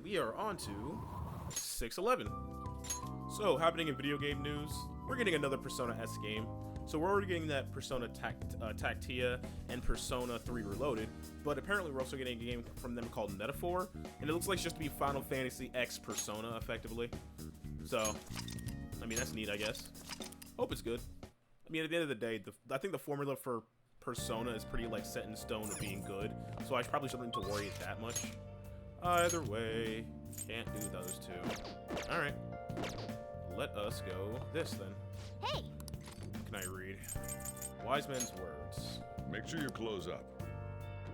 we are on to 611. So, happening in video game news, we're getting another Persona S game. So we're already getting that Persona Tactia and Persona 3 Reloaded, but apparently we're also getting a game from them called Metaphor, and it looks like it's just to be Final Fantasy X Persona, effectively. So, I mean, that's neat, I guess. Hope it's good. I mean, at the end of the day, I think the formula for Persona is pretty, like, set in stone of being good, so I probably shouldn't need to worry that much. Either way, can't do those two. Alright. Let us go this, then. Hey! Can I read? Wise men's words. Make sure you close up.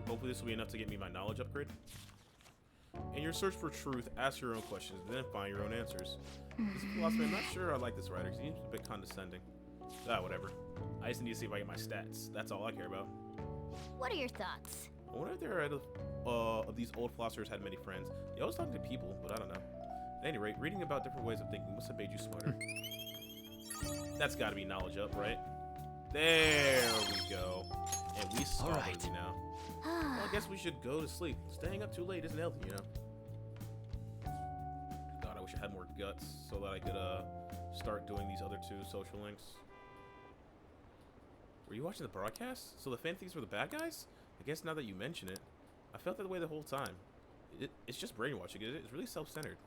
Hopefully this will be enough to get me my knowledge upgrade. In your search for truth, ask your own questions, then find your own answers. This philosophy, I'm not sure I like this writer. He seems a bit condescending. Whatever. I just need to see if I get my stats. That's all I care about. What are your thoughts? I wonder if there are of these old philosophers had many friends. They always talk to people, but I don't know. At any rate, reading about different ways of thinking must have made you smarter. That's got to be knowledge up, right? There we go. And we started now. Well, I guess we should go to sleep. Staying up too late isn't healthy, you know. God, I wish I had more guts so that I could start doing these other two social links. Were you watching the broadcast? So the fan thieves were the bad guys? I guess now that you mention it, I felt that way the whole time. It's just brainwashing. It's really self-centered.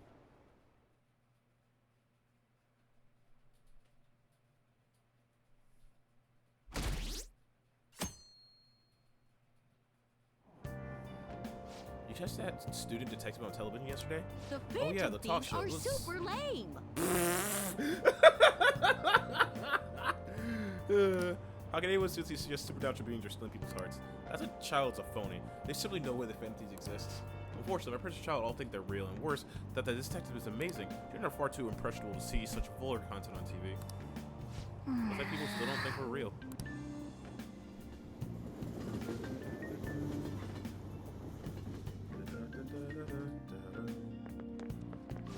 You catch that student detective on television yesterday? The Phantom the talk Thieves show are was super lame. How can anyone since he's just supernatural beings or stealing people's hearts? As a child's a phony. There's simply no way the Phantom Thieves exist. Unfortunately, my precious child all think they're real, and worse, that the detective is amazing. Children are far too impressionable to see such vulgar content on TV. Looks like people still don't think we're real.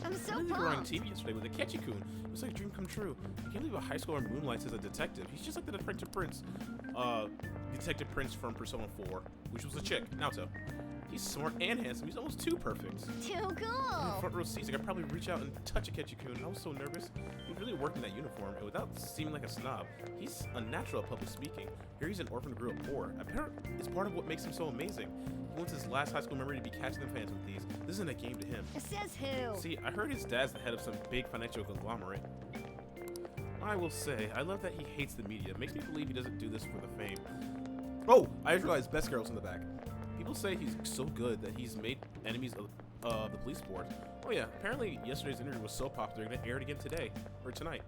I'm so We were on pumped. TV yesterday with a Ketchy-kun. It was like a dream come true. I can't believe a high schooler moonlights as a detective. He's just like the Detective Prince. Detective Prince from Persona 4, which was a chick, Naoto. He's smart and handsome. He's almost too perfect. Too In the cool. front row seats, I could probably reach out and touch a Ketchy-kun. I was so nervous. He really worked in that uniform, and without seeming like a snob, he's unnatural at public speaking. Here he's an orphan who grew up poor. A parent is part of what makes him so amazing. He wants his last high school memory to be catching the Phantom Thieves. This isn't a game to him. Says who? See, I heard his dad's the head of some big financial conglomerate. I will say, I love that he hates the media. It makes me believe he doesn't do this for the fame. Oh, I just realized Best Girl's in the back. People say he's so good that he's made enemies of the police force. Oh yeah, apparently yesterday's interview was so popular that it aired again today, or tonight.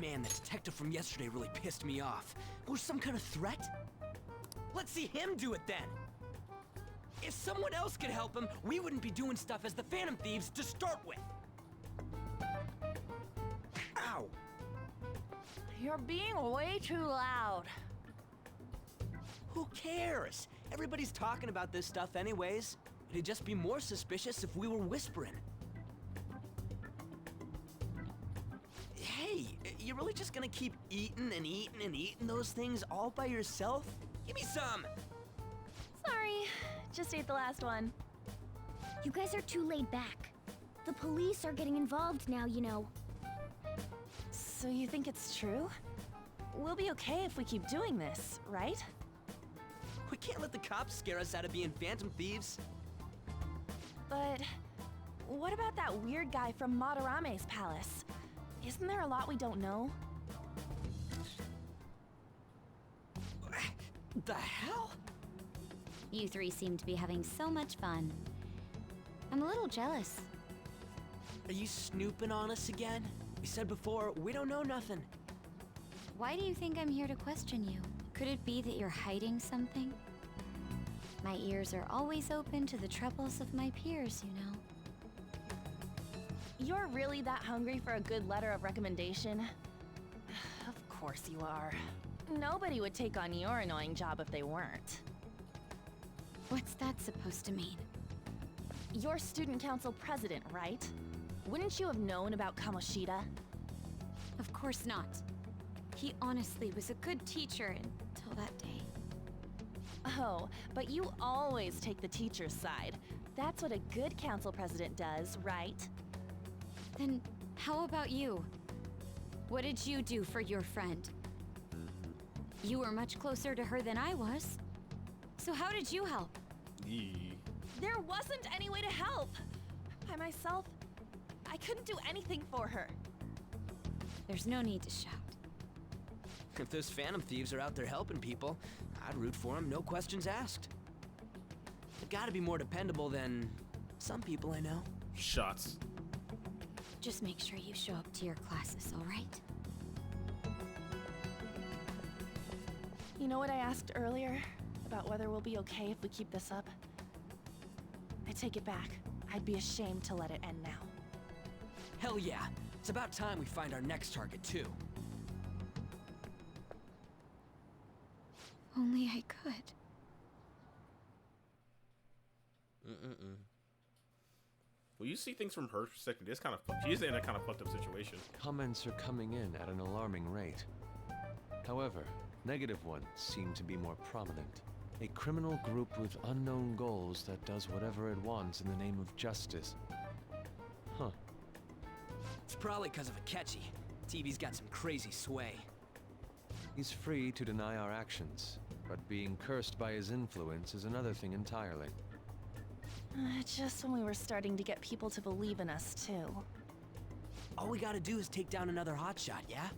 Man, the detective from yesterday really pissed me off. Was some kind of threat? Let's see him do it then. If someone else could help him, we wouldn't be doing stuff as the Phantom Thieves to start with. Ow! You're being way too loud. Who cares? Everybody's talking about this stuff anyways. It'd just be more suspicious if we were whispering. Hey, you're really just gonna keep eating and eating and eating those things all by yourself? Give me some! Sorry, just ate the last one. You guys are too laid back. The police are getting involved now, you know. So you think it's true? We'll be okay if we keep doing this, right? We can't let the cops scare us out of being Phantom Thieves. But what about that weird guy from Madarame's palace? Isn't there a lot we don't know? The hell? You three seem to be having so much fun. I'm a little jealous. Are you snooping on us again? We said before, we don't know nothing. Why do you think I'm here to question you? Could it be that you're hiding something? My ears are always open to the troubles of my peers, you know. You're really that hungry for a good letter of recommendation? Of course you are. Nobody would take on your annoying job if they weren't. What's that supposed to mean? You're student council president, right? Wouldn't you have known about Kamoshida? Of course not. He honestly was a good teacher until that day. Oh, but you always take the teacher's side. That's what a good council president does, right? Then how about you? What did you do for your friend? You were much closer to her than I was. So how did you help? Yee. There wasn't any way to help. By myself, I couldn't do anything for her. There's no need to shout. If those Phantom Thieves are out there helping people, I'd root for them, no questions asked. They've gotta be more dependable than some people I know. Shots. Just make sure you show up to your classes, all right? You know what I asked earlier? About whether we'll be okay if we keep this up? I take it back. I'd be ashamed to let it end now. Hell yeah. It's about time we find our next target, too. Only I could. Well, you see things from her perspective. It's kind of she's in a kind of fucked up situation. Comments are coming in at an alarming rate. However, negative ones seem to be more prominent. A criminal group with unknown goals that does whatever it wants in the name of justice. Huh. It's probably because of Akechi. TV's got some crazy sway. He's free to deny our actions, but being cursed by his influence is another thing entirely. Just when we were starting to get people to believe in us, too. All we gotta do is take down another hotshot, yeah?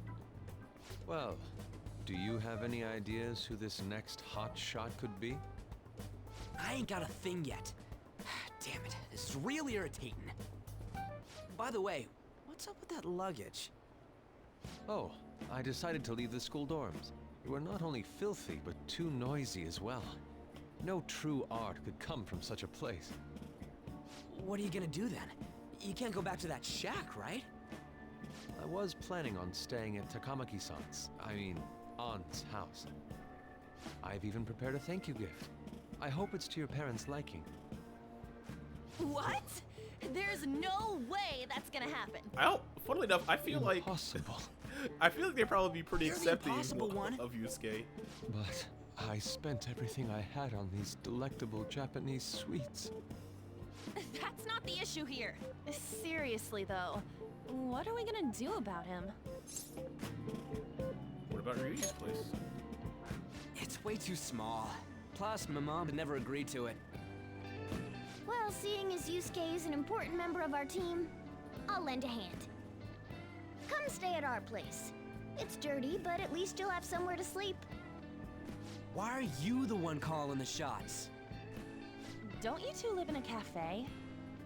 Well, do you have any ideas who this next hot shot could be? I ain't got a thing yet. Damn it, this is real irritating. By the way, what's up with that luggage? Oh, I decided to leave the school dorms. You are not only filthy, but too noisy as well. No true art could come from such a place. What are you gonna do then? You can't go back to that shack, right? I was planning on staying at Takamaki-san's, aunt's house. I've even prepared a thank you gift. I hope it's to your parents' liking. What? There's no way that's gonna happen. Funnily enough, I feel like Impossible. I feel like they'd probably be pretty You're the accepting impossible one. of Yusuke. But I spent everything I had on these delectable Japanese sweets. That's not the issue here. Seriously, though, what are we gonna do about him? What about Ryuji's place? It's way too small. Plus, my mom would never agree to it. Well, seeing as Yusuke is an important member of our team, I'll lend a hand. Come stay at our place. It's dirty, but at least you'll have somewhere to sleep. Why are you the one calling the shots? Don't you two live in a cafe?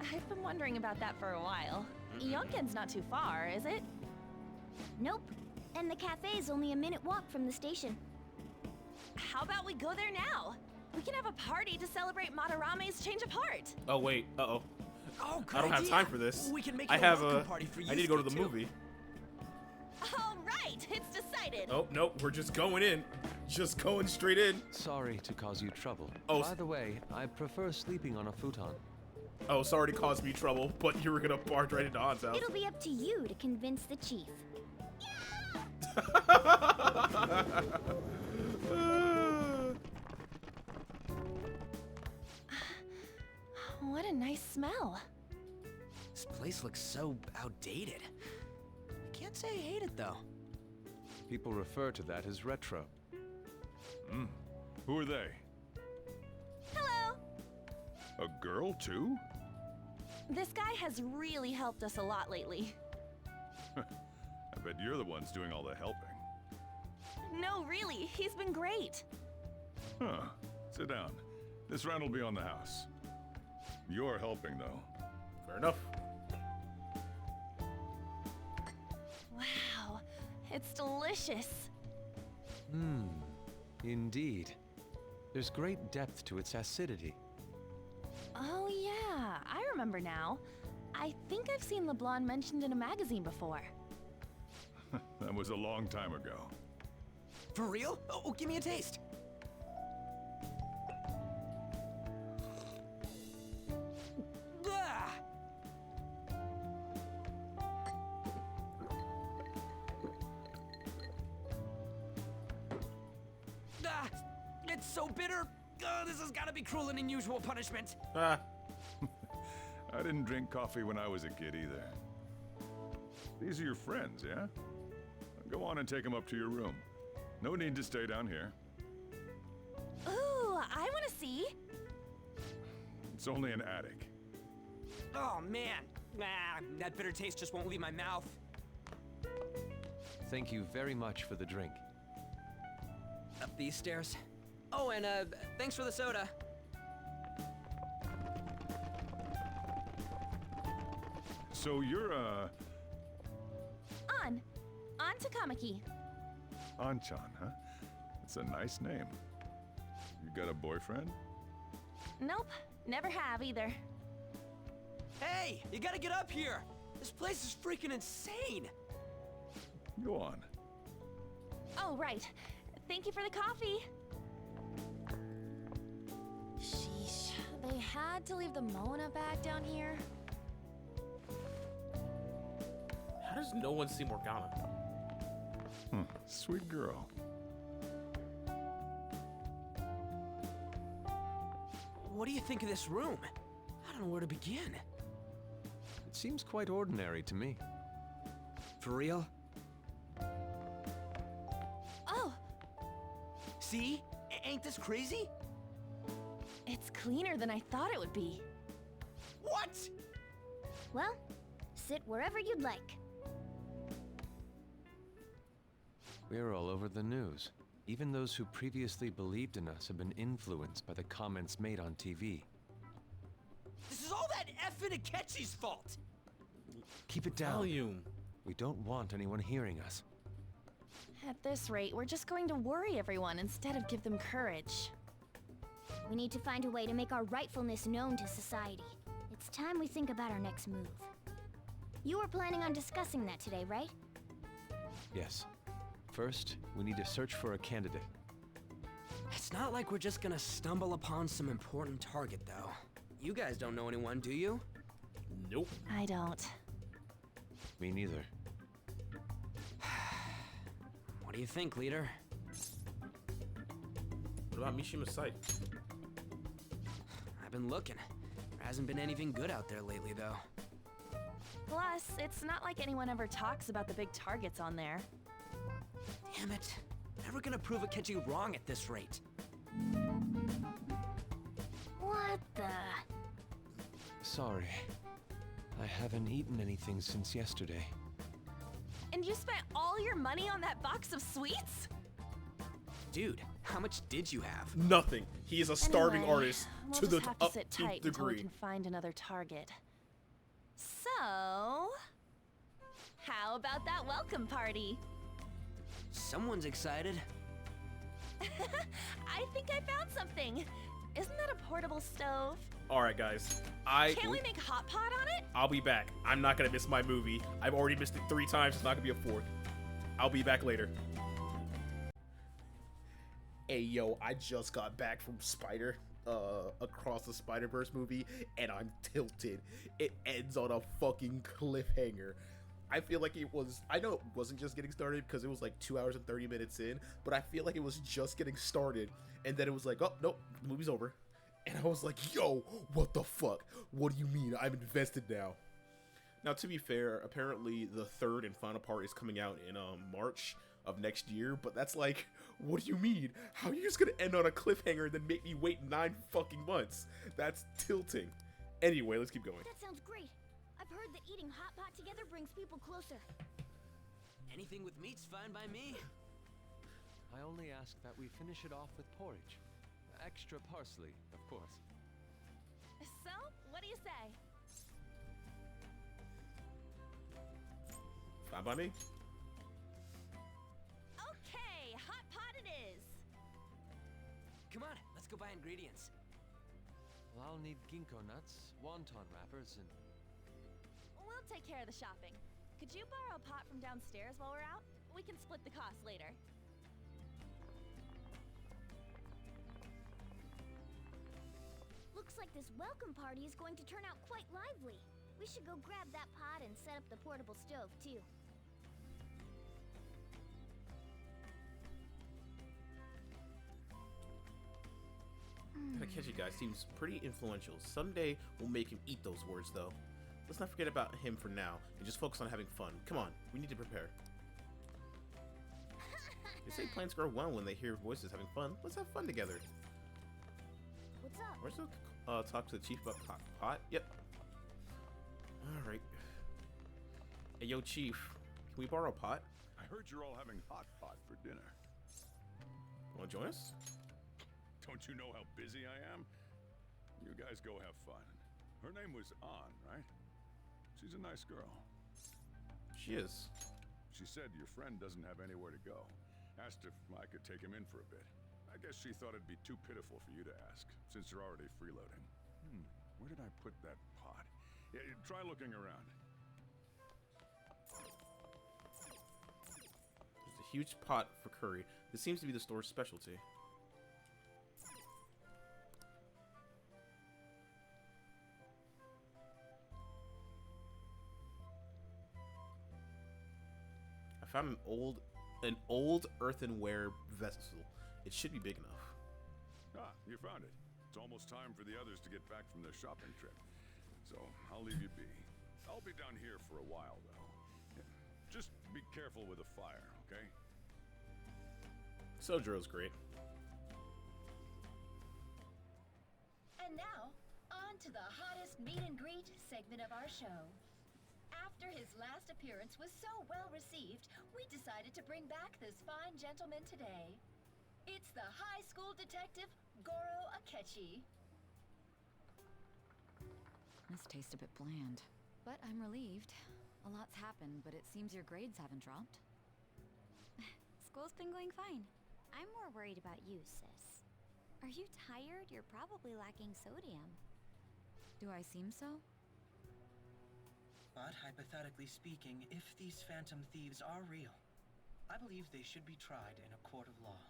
I've been wondering about that for a while. Yonken's not too far, is it? Nope. And the cafe's only a minute walk from the station. How about we go there now? We can have a party to celebrate Madarame's change of heart. Oh wait, uh-oh. Oh, good I don't have idea. time for this. We can make I it have a welcome a party for I need to go to the Yusuke, too. movie. All right, it's decided. Oh, nope, we're just going in. Just going straight in. Sorry to cause you trouble. Oh, by the way, I prefer sleeping on a futon. Oh, sorry to cause me trouble, but you were gonna barge right into Han's house. It'll be up to you to convince the chief. What a nice smell. This place looks so outdated. Can't say I hate it, though. People refer to that as retro. Who are they? Hello. A girl, too? This guy has really helped us a lot lately. I bet you're the ones doing all the helping. No, really, he's been great. Huh. Sit down. This round will be on the house. You're helping, though. Fair enough. Wow, it's delicious. Indeed. There's great depth to its acidity. Oh yeah, I remember now. I think I've seen LeBlanc mentioned in a magazine before. That was a long time ago. For real? Oh, give me a taste. Ah! It's so bitter. This has got to be cruel and unusual punishment. Ah, I didn't drink coffee when I was a kid either. These are your friends, yeah? Go on and take them up to your room. No need to stay down here. Ooh, I want to see. It's only an attic. Oh, man. That bitter taste just won't leave my mouth. Thank you very much for the drink. Up these stairs. Oh, and thanks for the soda. So you're, On to Kamiki. Anchan, huh? It's a nice name. You got a boyfriend? Nope, never have either. Hey, you gotta get up here. This place is freaking insane. Go on. Oh, right. Thank you for the coffee. Sheesh, they had to leave the Mona bag down here. how does no one see Morgana? Sweet girl. What do you think of this room? I don't know where to begin. It seems quite ordinary to me. For real? Oh, See? Ain't this crazy? it's cleaner than I thought it would be. What? Well, sit wherever you'd like. We're all over the news. Even those who previously believed in us have been influenced by the comments made on TV. This is all that effing Akechi's fault. Keep it down. Volume. We don't want anyone hearing us. At this rate, we're just going to worry everyone instead of give them courage. We need to find a way to make our rightfulness known to society. It's time we think about our next move. You were planning on discussing that today, right? Yes. First, we need to search for a candidate. It's not like we're just gonna stumble upon some important target, though. You guys don't know anyone, do you? Nope. I don't. Me neither. What do you think, leader? What about Mishima's site? I've been looking. There hasn't been anything good out there lately, though. Plus, it's not like anyone ever talks about the big targets on there. Damn it. Never gonna prove Akechi wrong at this rate. What the? Sorry. I haven't eaten anything since yesterday. And you spent all your money on that box of sweets? Dude, how much did you have? Nothing. He is a starving Anyway, artist we'll to the just have to up sit to tight until we degree. can find another target. So, how about that welcome party? Someone's excited. I think I found something. Isn't that a portable stove? All right, guys. Can't we make hot pot on it? I'll be back. I'm not gonna miss my movie. I've already missed it 3 times. It's not gonna be a 4th. I'll be back later. Hey, yo, I just got back from Across the Spider-Verse movie, and I'm tilted. It ends on a fucking cliffhanger. I feel like it was, I know it wasn't just getting started because it was like 2 hours and 30 minutes in, but I feel like it was just getting started, and then it was like, oh, nope, the movie's over. And I was like, yo, what the fuck? What do you mean? I'm invested now. Now, to be fair, apparently the 3rd and final part is coming out in March of next year, but that's like, what do you mean? How are you just gonna end on a cliffhanger and then make me wait 9 fucking months? That's tilting. Anyway, let's keep going. That sounds great. I've heard that eating hot pot together brings people closer. Anything with meat's fine by me. I only ask that we finish it off with porridge. Extra parsley, of course. So, what do you say? Fine by me. Okay, hot pot it is. Come on, let's go buy ingredients. Well, I'll need ginkgo nuts, wonton wrappers, and... We'll take care of the shopping. Could you borrow a pot from downstairs while we're out? We can split the cost later. Looks like this welcome party is going to turn out quite lively. We should go grab that pot and set up the portable stove, too. Akechi guy seems pretty influential. Someday we'll make him eat those words, though. Let's not forget about him for now and just focus on having fun. Come on, we need to prepare. They say plants grow well when they hear voices having fun. Let's have fun together. What's up? Where's the talk to the chief about pot? Yep. Alright. Hey, yo, chief. Can we borrow a pot? I heard you're all having hot pot for dinner. Wanna join us? Don't you know how busy I am? You guys go have fun. Her name was An, right? She's a nice girl. She is. She said your friend doesn't have anywhere to go. Asked if I could take him in for a bit. I guess she thought it'd be too pitiful for you to ask, since you're already freeloading. Where did I put that pot? Yeah, try looking around. There's a huge pot for curry. This seems to be the store's specialty. I found an old earthenware vessel. It should be big enough. Ah, you found it. It's almost time for the others to get back from their shopping trip. So, I'll leave you be. I'll be down here for a while, though. Yeah, just be careful with the fire, okay? Sojourner's great. And now, on to the hottest meet and greet segment of our show. After his last appearance was so well received, we decided to bring back this fine gentleman today. It's the high school detective, Goro Akechi. This tastes a bit bland, but I'm relieved. A lot's happened, but it seems your grades haven't dropped. School's been going fine. I'm more worried about you, sis. Are you tired? You're probably lacking sodium. Do I seem so? But hypothetically speaking, if these phantom thieves are real, I believe they should be tried in a court of law.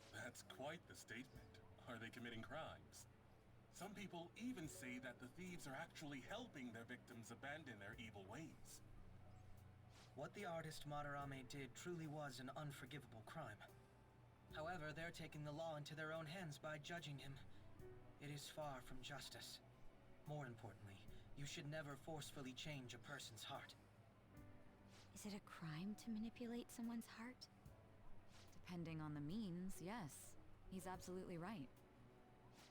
That's quite the statement. Are they committing crimes? Some people even say that the thieves are actually helping their victims abandon their evil ways. What the artist Madarame did truly was an unforgivable crime. However, they're taking the law into their own hands by judging him. It is far from justice. More importantly, you should never forcefully change a person's heart. Is it a crime to manipulate someone's heart? Depending on the means, yes. He's absolutely right.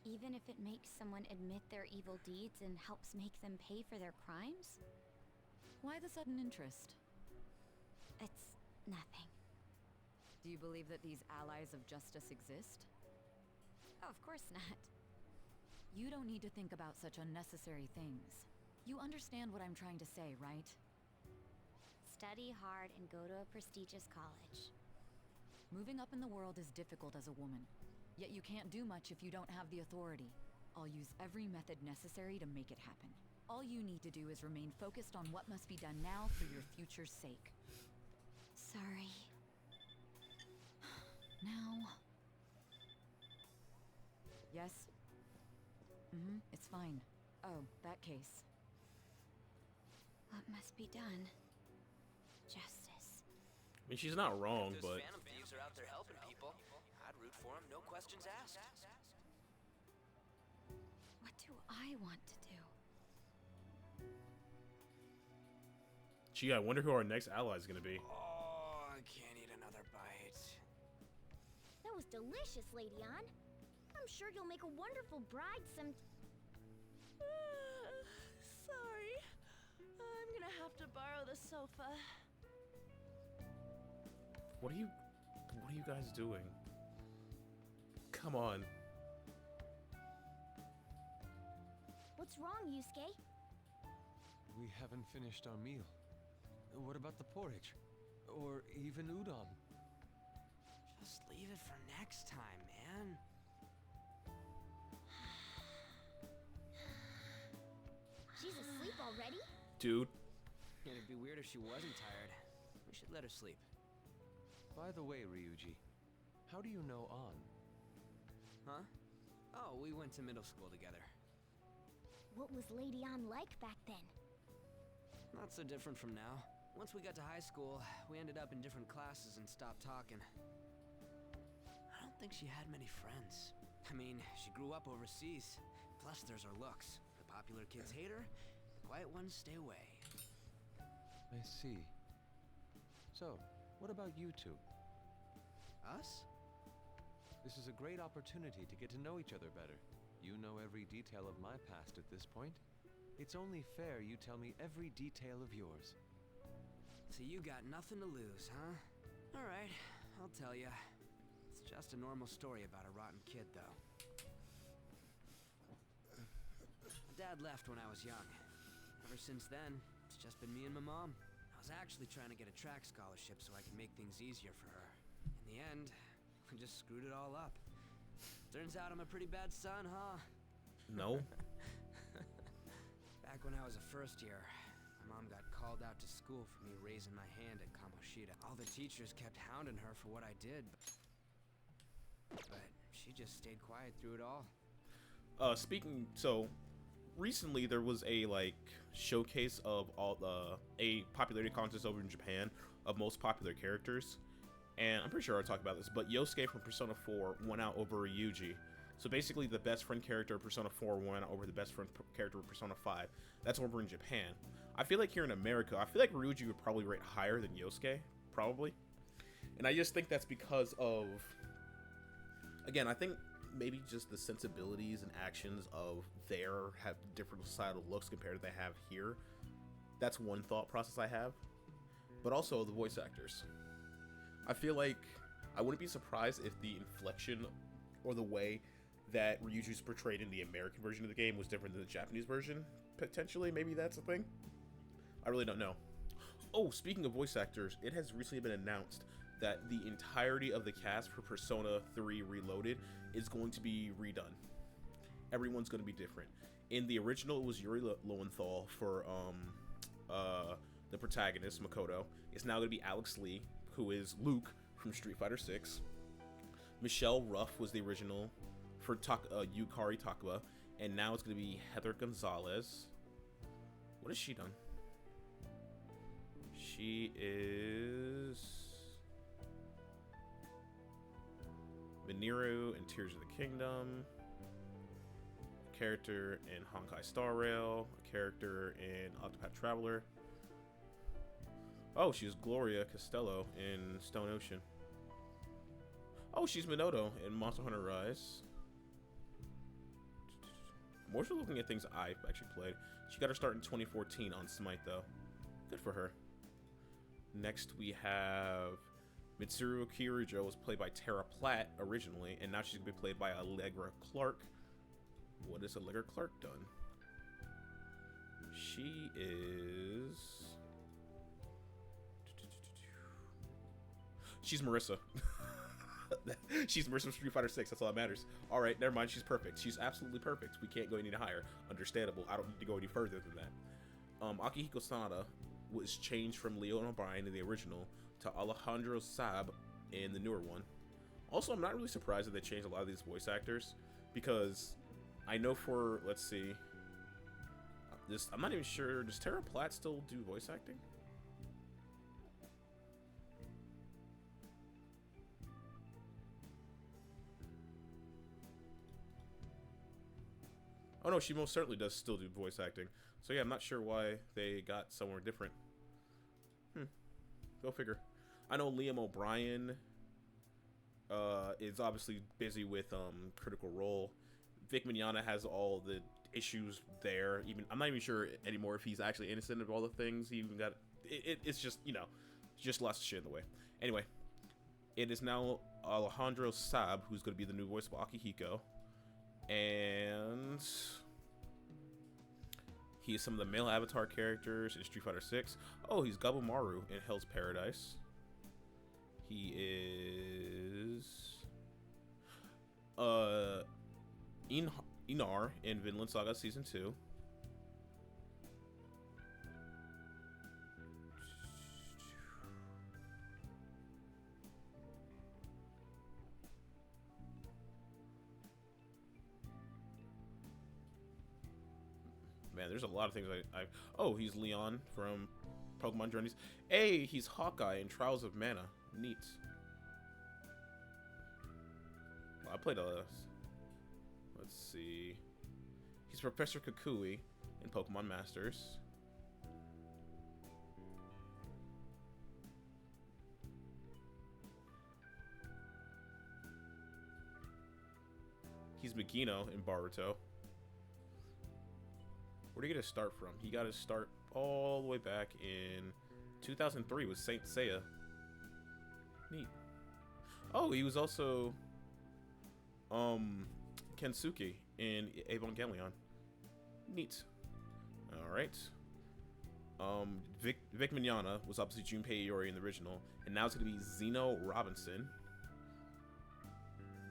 Even if it makes someone admit their evil deeds and helps make them pay for their crimes? Why the sudden interest? It's nothing. Do you believe that these allies of justice exist? Oh, of course not. You don't need to think about such unnecessary things. You understand what I'm trying to say, right? Study hard and go to a prestigious college. Moving up in the world is difficult as a woman. Yet you can't do much if you don't have the authority. I'll use every method necessary to make it happen. All you need to do is remain focused on what must be done now for your future's sake. Sorry. Now... Yes? It's fine. Oh, that case. What must be done? Justice. I mean, she's not wrong, If but... those phantom thieves are out there helping people, I'd root for them, no questions asked. What do I want to do? Gee, I wonder who our next ally is gonna be. Oh, I can't eat another bite. That was delicious, Lady Ann. I'm sure you'll make a wonderful bride some... Sorry. I'm gonna have to borrow the sofa. What are you guys doing? Come on. What's wrong, Yusuke? We haven't finished our meal. What about the porridge? Or even udon? Just leave it for next time, man. She's asleep already? Dude. It'd be weird if she wasn't tired. We should let her sleep. By the way, Ryuji, how do you know An? Huh? Oh, we went to middle school together. What was Lady Ann like back then? Not so different from now. Once we got to high school, we ended up in different classes and stopped talking. I don't think she had many friends. I mean, she grew up overseas. Plus, there's her looks. The popular kids hate her, the quiet ones stay away. I see. So, what about you two? Us? This is a great opportunity to get to know each other better. You know every detail of my past at this point. It's only fair you tell me every detail of yours. So you got nothing to lose, huh? Alright, I'll tell ya. It's just a normal story about a rotten kid, though. My dad left when I was young. Ever since then, it's just been me and my mom. I was actually trying to get a track scholarship so I could make things easier for her. In the end, we just screwed it all up. Turns out I'm a pretty bad son, huh? No. Back when I was a first year, my mom got called out to school for me raising my hand at Kamoshida. All the teachers kept hounding her for what I did, but she just stayed quiet through it all. So recently there was a showcase of all a popularity contest over in Japan of most popular characters, and I'm pretty sure I talked about this, but Yosuke from Persona 4 won out over Ryuji. So basically the best friend character of Persona 4 won out over the best friend character of Persona 5. That's over in Japan. I feel like here in America, I feel like Ryuji would probably rate higher than Yosuke, probably. And I just think that's because of, again, I think maybe just the sensibilities and actions of there have different societal looks compared to they have here. That's one thought process I have. But also the voice actors. I feel like I wouldn't be surprised if the inflection or the way that Ryuji's portrayed in the American version of the game was different than the Japanese version. Potentially, maybe that's a thing. I really don't know. Oh, speaking of voice actors, it has recently been announced that the entirety of the cast for Persona 3 Reloaded is going to be redone. Everyone's going to be different. In the original, it was Yuri Lowenthal for the protagonist, Makoto. It's now going to be Alex Lee, who is Luke from Street Fighter 6. Michelle Ruff was the original for Yukari Takaba, and now it's going to be Heather Gonzalez. What has she done? She is Mineru in Tears of the Kingdom, a character in Honkai Star Rail, a character in Octopath Traveler. Oh, she's Gloria Costello in Stone Ocean. Oh, she's Minoto in Monster Hunter Rise. I'm more so looking at things I've actually played. She got her start in 2014 on Smite, though. Good for her. Next, we have Mitsuru Kirijo, was played by Tara Platt originally, and now she's going to be played by Allegra Clark. What has Allegra Clark done? She is... She's Marissa. She's Marissa from Street Fighter 6. That's all that matters. All right, never mind. She's perfect. She's absolutely perfect. We can't go any higher. Understandable. I don't need to go any further than that. Akihiko Sanada was changed from Leon O'Brien in the original to Alejandro Saab in the newer one. Also, I'm not really surprised that they changed a lot of these voice actors, because I know for, let's see, I'm not even sure, does Tara Platt still do voice acting? Oh no, she most certainly does still do voice acting. So yeah, I'm not sure why they got somewhere different. Go figure. I know Liam O'Brien is obviously busy with Critical Role. Vic Mignogna has all the issues there. Even I'm not even sure anymore if he's actually innocent of all the things he even got. It's just, you know, just lots of shit in the way. Anyway, it is now Alejandro Saab who's going to be the new voice of Akihiko. And he is some of the male avatar characters in Street Fighter 6. Oh, he's Gabumaru in Hell's Paradise. He is Inar in Vinland Saga Season 2. Man, there's a lot of things oh, he's Leon from Pokemon Journeys. Hey, he's Hawkeye in Trials of Mana. Neat. Well, I played Let's see. He's Professor Kukui in Pokemon Masters. He's Magino in Boruto. Where did he get his start from? He got his start all the way back in 2003 with Saint Seiya. Neat. Oh, he was also Kensuke in Evangelion. Neat. All right. Vic Mignogna was obviously Junpei Iori in the original, and now it's gonna be Zeno Robinson.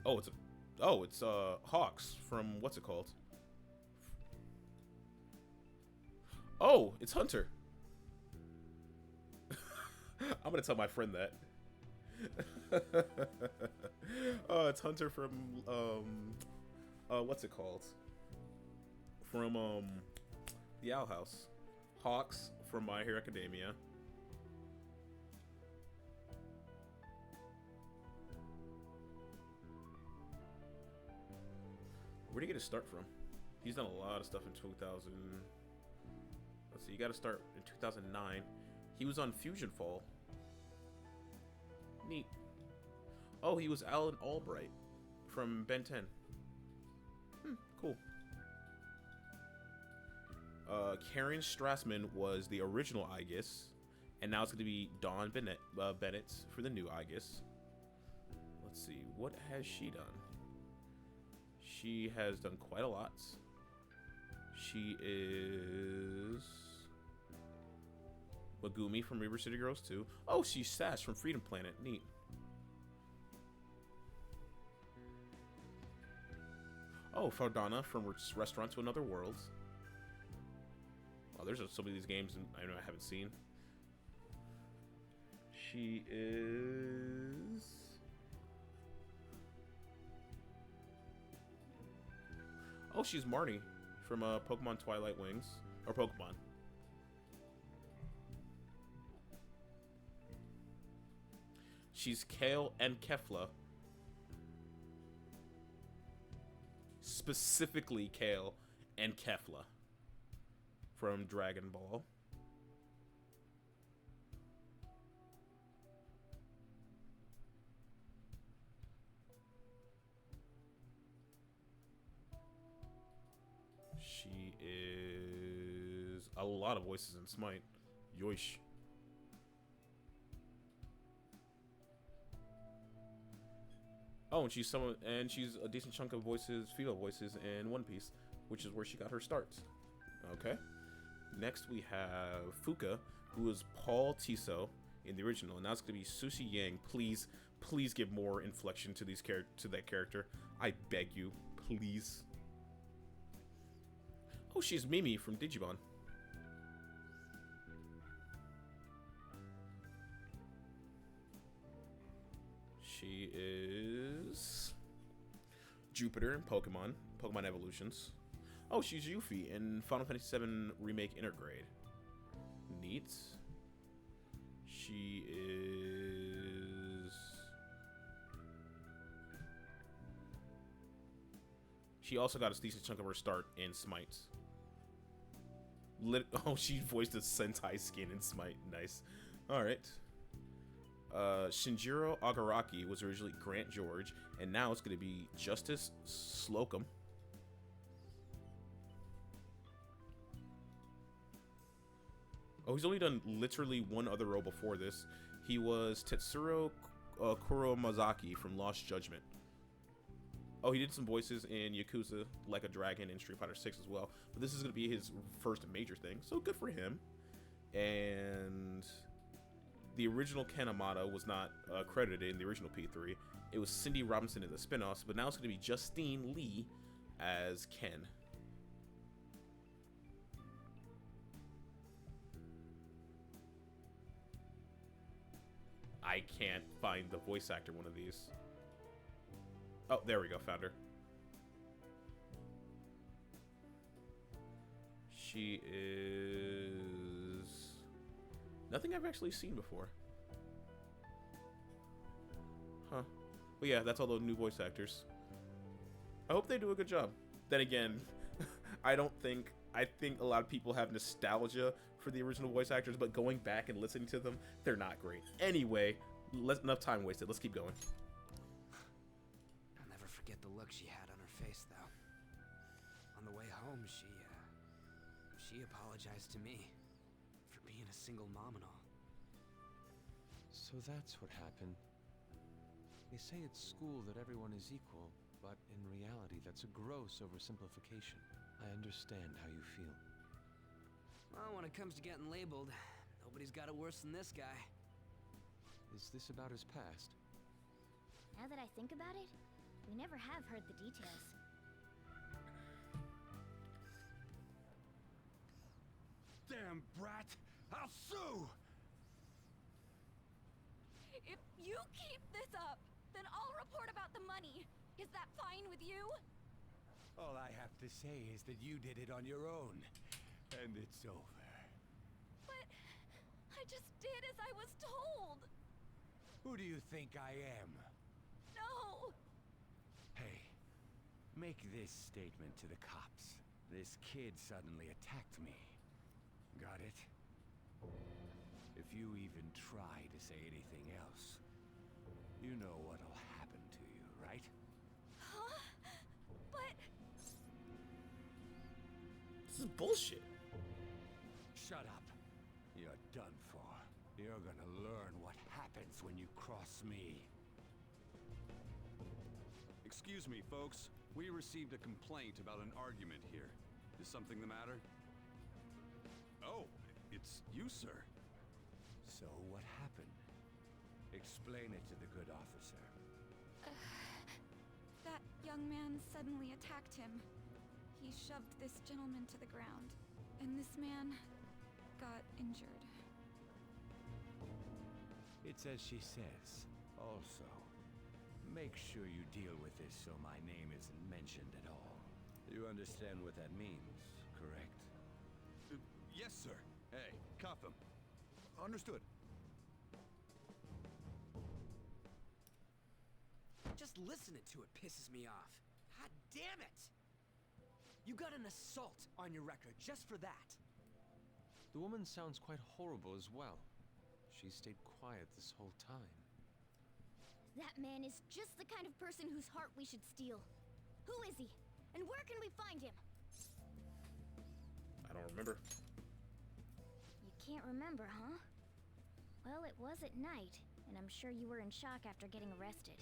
Oh, it's Hawks from what's it called? Oh, it's Hunter. I'm gonna tell my friend that. Oh, it's Hunter from what's it called? From the Owl House. Hawks from My Hero Academia. Where did he get his start from? He's done a lot of stuff in 2000. Let's see, you got to start in 2009. He was on Fusion Fall. Neat. Oh, he was Alan Albright from Ben 10. Cool. Karen Strassman was the original Aegis, and now it's going to be Dawn Bennett for the new Aegis. Let's see, what has she done? She has done quite a lot. She is Megumi from River City Girls 2. Oh, she's Sash from Freedom Planet. Neat. Oh, Fardana from Restaurant to Another World. Oh, there's so many of these games I know I haven't seen. She is... Oh, she's Marnie from Pokemon Twilight Wings. Or Pokemon. She's Kale and Kefla. Specifically Kale and Kefla from Dragon Ball. She is a lot of voices in Smite. Yoish. Oh, and she's a decent chunk of voices, female voices in One Piece, which is where she got her start. Okay. Next we have Fuka, who is Paul Tiso in the original, and now it's gonna be Sushi Yang. Please, please give more inflection to that character. I beg you, please. Oh, she's Mimi from Digimon. She is Jupiter in Pokemon Evolutions. Oh, she's Yuffie in Final Fantasy VII Remake Intergrade. Neat. She is... She also got a decent chunk of her start in Smite. Oh, she voiced a Sentai skin in Smite. Nice. Alright. Shinjiro Agaraki was originally Grant George, and now it's going to be Justice Slocum. Oh, he's only done literally one other role before this. He was Tetsuro Kuromazaki from Lost Judgment. Oh, he did some voices in Yakuza, Like a Dragon, and Street Fighter 6 as well. But this is going to be his first major thing, so good for him. And the original Ken Amata was not credited in the original P3. It was Cindy Robinson in the spin-offs, but now it's going to be Justine Lee as Ken. I can't find the voice actor one of these. Oh, there we go, found her. She is... nothing I've actually seen before. Huh. Well, yeah, that's all the new voice actors. I hope they do a good job. Then again, I think a lot of people have nostalgia for the original voice actors, but going back and listening to them, they're not great. Anyway, enough time wasted. Let's keep going. I'll never forget the look she had on her face, though. On the way home, she apologized to me for being a single mom and all. So that's what happened. They say at school that everyone is equal, but in reality, that's a gross oversimplification. I understand how you feel. Well, when it comes to getting labeled, nobody's got it worse than this guy. Is this about his past? Now that I think about it, we never have heard the details. Damn brat! I'll sue! If you keep this up, then I'll report about the money. Is that fine with you? All I have to say is that you did it on your own, and it's over. But I just did as I was told. Who do you think I am? No. Hey, make this statement to the cops. This kid suddenly attacked me. Got it? If you even try to say anything else, you know what'll happen to you, right? Huh? But This is bullshit. Shut up. You're done for. You're gonna learn what happens when you cross me. Excuse me, folks. We received a complaint about an argument here. Is something the matter? Oh, it's you, sir. So what happened? Explain it to the good officer. that young man suddenly attacked him. He shoved this gentleman to the ground, and this man got injured. It's as she says. Also, make sure you deal with this so my name isn't mentioned at all. You understand what that means, correct? Yes, sir. Hey, cuff him. Understood. Just listening to it pisses me off. God damn it! You got an assault on your record just for that. The woman sounds quite horrible as well. She stayed quiet this whole time. That man is just the kind of person whose heart we should steal. Who is he? And where can we find him? I don't remember. You can't remember, huh? Well, it was at night, and I'm sure you were in shock after getting arrested.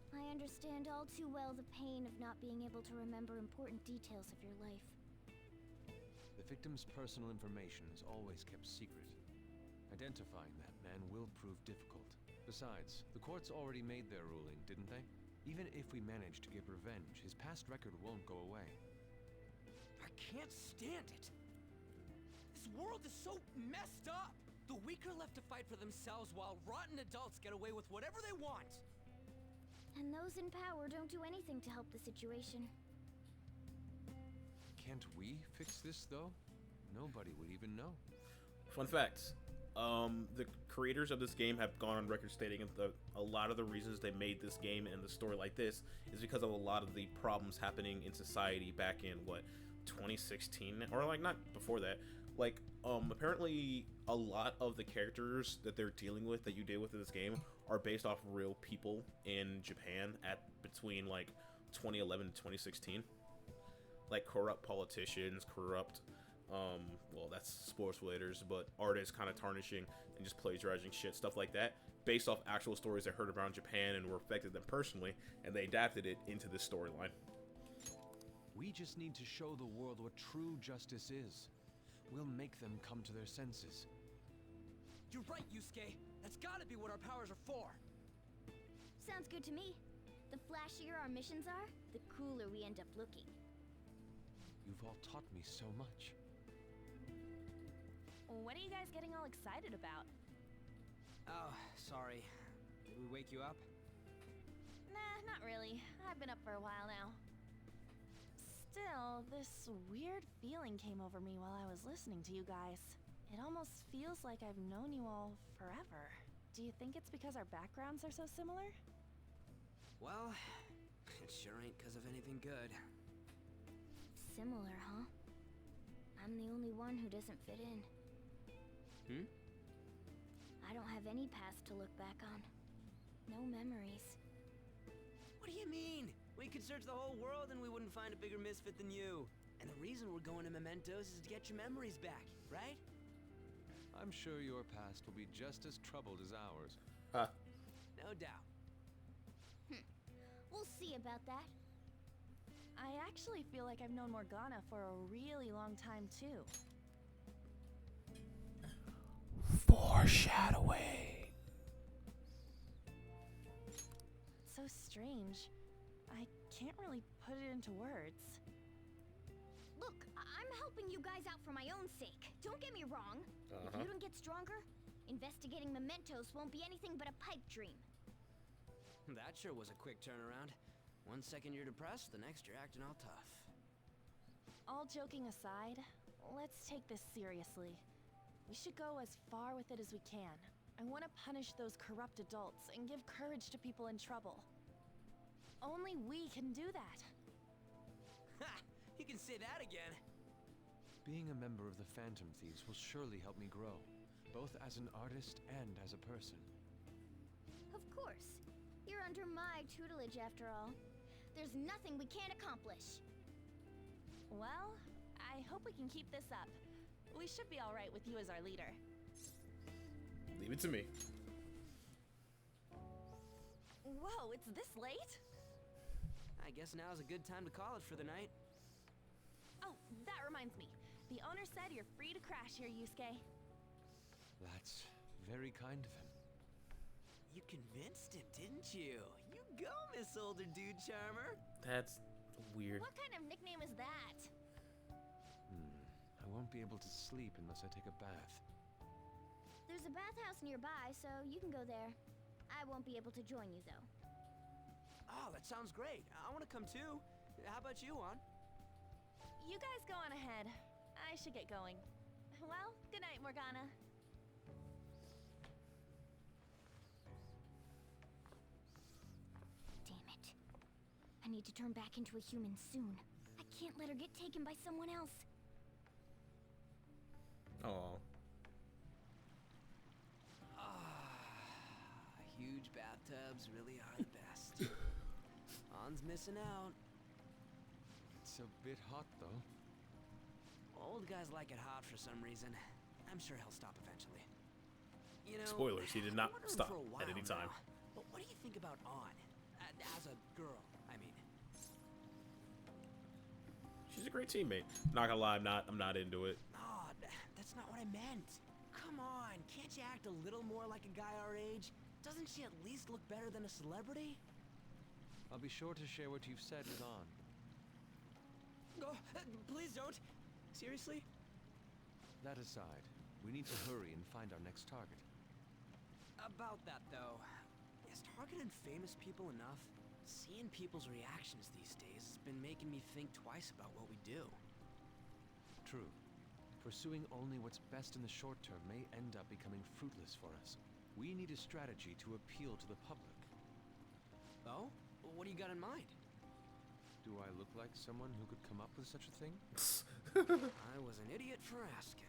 I understand all too well the pain of not being able to remember important details of your life. The victim's personal information is always kept secret. Identifying that man will prove difficult. Besides, the courts already made their ruling, didn't they? Even if we manage to get revenge, his past record won't go away. I can't stand it. This world is so messed up. The weak are left to fight for themselves while rotten adults get away with whatever they want. And those in power don't do anything to help the situation. Can't we fix this, though? Nobody would even know. Fun fact. The creators of this game have gone on record stating that a lot of the reasons they made this game and the story like this is because of a lot of the problems happening in society back in, what, 2016? Or, like, not before that. Like, apparently a lot of the characters that they're dealing with, that you deal with in this game, are based off real people in Japan at between, like, 2011 and 2016. Like, corrupt politicians, corrupt... well, that's sports relators, but artists kind of tarnishing and just plagiarizing shit, stuff like that, based off actual stories they heard around Japan and were affected them personally, and they adapted it into this storyline. We just need to show the world what true justice is. We'll make them come to their senses. You're right, Yusuke. That's gotta be what our powers are for. Sounds good to me. The flashier our missions are, the cooler we end up looking. You've all taught me so much. What are you guys getting all excited about? Oh, sorry. Did we wake you up? Nah, not really. I've been up for a while now. Still, this weird feeling came over me while I was listening to you guys. It almost feels like I've known you all forever. Do you think it's because our backgrounds are so similar? Well, It sure ain't because of anything good. Similar, huh? I'm the only one who doesn't fit in. I don't have any past to look back on. No memories. What do you mean? We could search the whole world and we wouldn't find a bigger misfit than you. And the reason we're going to Mementos is to get your memories back, right? I'm sure your past will be just as troubled as ours. No doubt. We'll see about that. I actually feel like I've known Morgana for a really long time, too. Foreshadowing. It's so strange. I can't really put it into words. Look, I'm helping you guys out for my own sake. Don't get me wrong. If you don't get stronger, investigating Mementos won't be anything but a pipe dream. That sure was a quick turnaround. 1 second you're depressed, the next you're acting all tough. All joking aside, let's take this seriously. We should go as far with it as we can. I want to punish those corrupt adults and give courage to people in trouble. Only we can do that. Ha! You can say that again. Being a member of the Phantom Thieves will surely help me grow, both as an artist and as a person. Of course. You're under my tutelage after all. There's nothing we can't accomplish. Well, I hope we can keep this up. We should be all right with you as our leader. Leave it to me. Whoa, it's this late? I guess now's a good time to call it for the night. Oh, that reminds me. The owner said you're free to crash here, Yusuke. That's very kind of him. You convinced him, didn't you? You go, Miss Older Dude Charmer. That's weird. What kind of nickname is that? I won't be able to sleep unless I take a bath. There's a bathhouse nearby, so you can go there. I won't be able to join you, though. Oh, that sounds great. I want to come too. How about you, Juan? You guys go on ahead. I should get going. Well, good night, Morgana. Damn it. I need to turn back into a human soon. I can't let her get taken by someone else. Oh. Huge bathtubs really are the best. Juan's missing out. It's a bit hot, though. Old guys like it hot for some reason. I'm sure he'll stop eventually. You know, Spoilers, he did not I've wondered stop for a while at any time. now, but what do you think about On? As a girl, I mean. She's a great teammate. Not gonna lie, I'm not into it. Oh, that's not what I meant. Come on, can't you act a little more like a guy our age? Doesn't she at least look better than a celebrity? I'll be sure to share what you've said with On. Oh, please don't. Seriously? That aside, we need to hurry and find our next target. About that, though, is targeting famous people enough? Seeing people's reactions these days has been making me think twice about what we do. True. Pursuing only what's best in the short term may end up becoming fruitless for us. We need a strategy to appeal to the public. Oh? What do you got in mind? Do I look like someone who could come up with such a thing? I was an idiot for asking.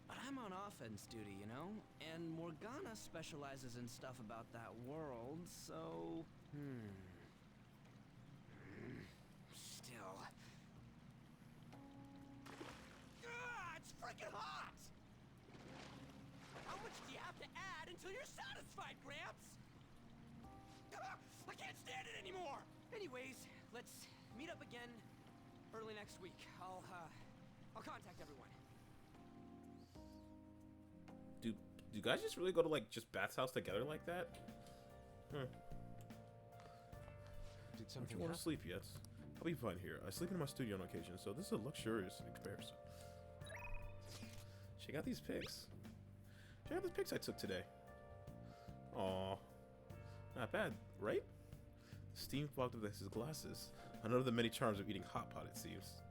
But I'm on offense duty, you know? And Morgana specializes in stuff about that world, so... Still... it's freaking hot! How much do you have to add until you're satisfied, Gramps? I can't stand it anymore! Anyways, let's meet up again early next week. I'll contact everyone. Do you guys just really go to like just Bat's house together like that? Did Don't something you want happen? to sleep yet? I'll be fine here. I sleep in my studio on occasion, so this is a luxurious in comparison. Check out these pics. Check out the pics I took today. Aw. Not bad, right? Steam fogged up his glasses. Another of the many charms of eating hot pot, it seems.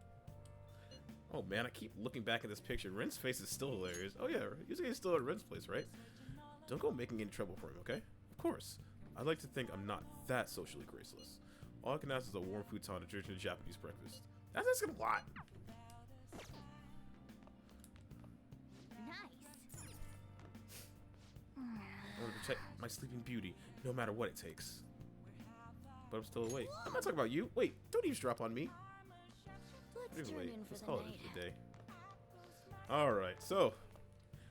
Oh man, I keep looking back at this picture. Ren's face is still hilarious. Oh yeah, Yusuke is still at Ren's place, right? Don't go making any trouble for him, okay? Of course. I'd like to think I'm not that socially graceless. All I can ask is a warm futon, a traditional Japanese breakfast. That's asking a lot. Nice. I want to protect my sleeping beauty, no matter what it takes. But I'm still awake. I'm not talking about you. Wait, don't eavesdrop on me. Let's turn Anyway, in for let's the call it night. a day. Alright, so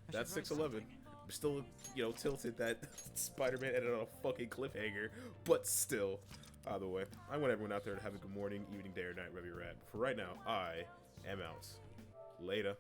I that's should write 611. something. I'm still, you know, tilted that Spider-Man ended on a fucking cliffhanger, but still. Either way, I want everyone out there to have a good morning, evening, day, or night, wherever you're at. For right now, I am out. Later.